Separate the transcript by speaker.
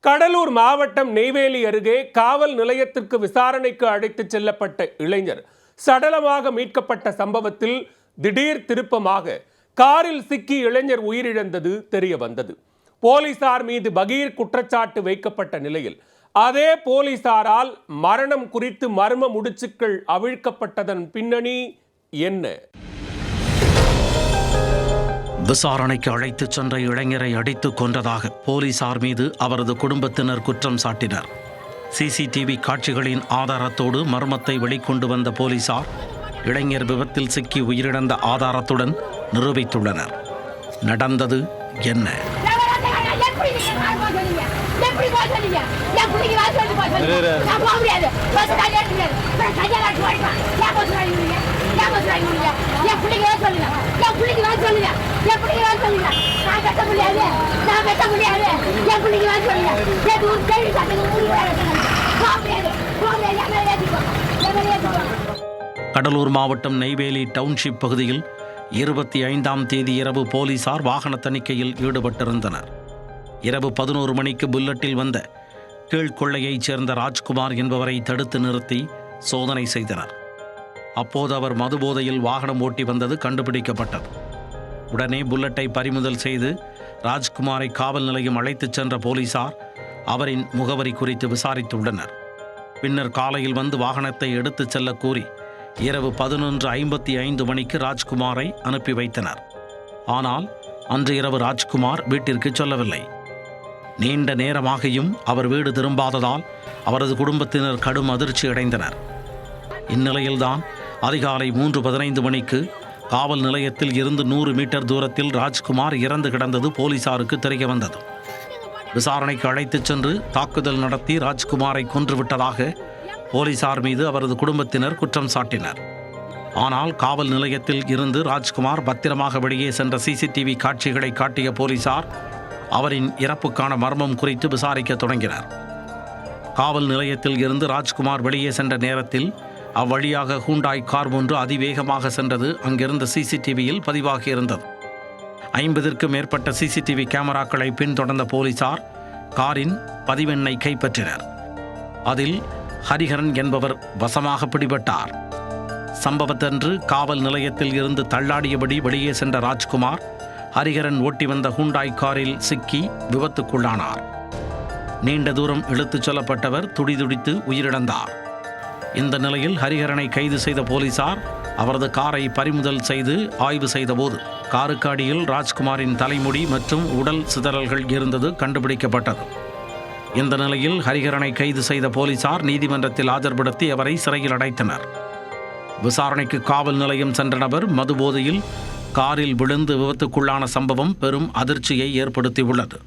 Speaker 1: கடலூர் மாவட்டம் நெய்வேலி அருகே காவல் நிலையத்திற்கு விசாரணைக்கு அழைத்துச் செல்லப்பட்ட இளைஞர் சடலமாக மீட்கப்பட்ட சம்பவத்தில் திடீர் திருப்பமாக காரில் சிக்கி இளைஞர் உயிரிழந்தது தெரிய வந்தது. போலீசார் மீது பகீர் குற்றச்சாட்டு வைக்கப்பட்ட நிலையில் அதே போலீசாரால் மரணம் குறித்து மர்ம முடிச்சுக்கள் அவிழ்க்கப்பட்டதன் பின்னணி என்ன?
Speaker 2: விசாரணைக்கு அழைத்துச் சென்ற இளைஞரை அடித்துக் கொன்றதாக போலீசார் மீது அவரது குடும்பத்தினர் குற்றம் சாட்டினர். சிசிடிவி காட்சிகளின் ஆதாரத்தோடு மர்மத்தை வெளிக்கொண்டு வந்த போலீசார் இளைஞர் விபத்தில் சிக்கி உயிரிழந்த ஆதாரத்துடன் நிரூபித்துள்ளனர். நடந்தது என்ன? கடலூர் மாவட்டம் நெய்வேலி டவுன்ஷிப் பகுதியில் 25ஆம் தேதி இரவு போலீசார் வாகன தணிக்கையில் ஈடுபட்டிருந்தனர். இரவு 11 மணிக்கு புல்லட்டில் வந்த கீழ்கொள்ளையைச் சேர்ந்த ராஜ்குமார் என்பவரை தடுத்து நிறுத்தி சோதனை செய்தனர். அப்போது அவர் மதுபோதையில் வாகனம் ஓட்டி வந்தது கண்டுபிடிக்கப்பட்டது. உடனே புல்லட்டை பறிமுதல் செய்து ராஜ்குமாரை காவல் நிலையம் அழைத்துச் சென்ற போலீசார் அவரின் முகவரி குறித்து விசாரித்துள்ளனர். பின்னர் காலையில் வந்து வாகனத்தை எடுத்துச் செல்ல கூறி இரவு 11:55 மணிக்கு ராஜ்குமாரை அனுப்பி வைத்தனர். ஆனால் அன்று இரவு ராஜ்குமார் வீட்டிற்கு செல்லவில்லை. நீண்ட நேரமாகியும் அவர் வீடு திரும்பாததால் அவரது குடும்பத்தினர் கடும் அதிர்ச்சி அடைந்தனர். இந்நிலையில்தான் அதிகாலை 3:15 மணிக்கு காவல் நிலையத்தில் இருந்து 100 மீட்டர் தூரத்தில் ராஜ்குமார் இறந்து கிடந்தது போலீசாருக்கு தெரிய வந்தது. விசாரணைக்கு அழைத்துச் சென்று தாக்குதல் நடத்தி ராஜ்குமாரை கொன்றுவிட்டதாக போலீசார் மீது அவரது குடும்பத்தினர் குற்றம் சாட்டினர். ஆனால் காவல் நிலையத்தில் இருந்து ராஜ்குமார் பத்திரமாக வெளியே சென்ற சிசிடிவி காட்சிகளை காட்டிய போலீசார் அவரின் இறப்புக்கான மர்மம் குறித்து விசாரிக்க தொடங்கினர். காவல் நிலையத்தில் இருந்து ராஜ்குமார் வெளியே சென்ற நேரத்தில் அவ்வழியாக ஹூண்டாய் கார் ஒன்று அதிவேகமாக சென்றது அங்கிருந்த சிசிடிவியில் பதிவாகியிருந்தது. 50க்கும் மேற்பட்ட சிசிடிவி கேமராக்களை பின்தொடர்ந்த போலீசார் காரின் பதிவெண்ணை கைப்பற்றினர். அதில் ஹரிஹரன் என்பவர் வசமாக பிடிபட்டார். சம்பவத்தன்று காவல் நிலையத்தில் இருந்து தள்ளாடியபடி வெளியே சென்ற ராஜ்குமார் ஹரிஹரன் ஓட்டி வந்த ஹூண்டாய் காரில் சிக்கி விபத்துக்குள்ளானார். நீண்ட தூரம் இழுத்துச் செல்லப்பட்டவர் துடிதுடித்து உயிரிழந்தார். இந்த நிலையில் ஹரிஹரனை கைது செய்த போலீசார் அவரது காரை பறிமுதல் செய்து ஆய்வு செய்தபோது காருக்கு அடியில் ராஜ்குமாரின் தலைமுடி மற்றும் உடல் சிதறல்கள் இருந்தது கண்டுபிடிக்கப்பட்டது. இந்த நிலையில் ஹரிஹரனை கைது செய்த போலீசார் நீதிமன்றத்தில் ஆஜர்படுத்தி அவரை சிறையில் அடைத்தனர். விசாரணைக்கு காவல் நிலையம் சென்ற நபர் மதுபோதையில் காரில் விழுந்து விபத்துக்குள்ளான சம்பவம் பெரும் அதிர்ச்சியை ஏற்படுத்தியுள்ளது.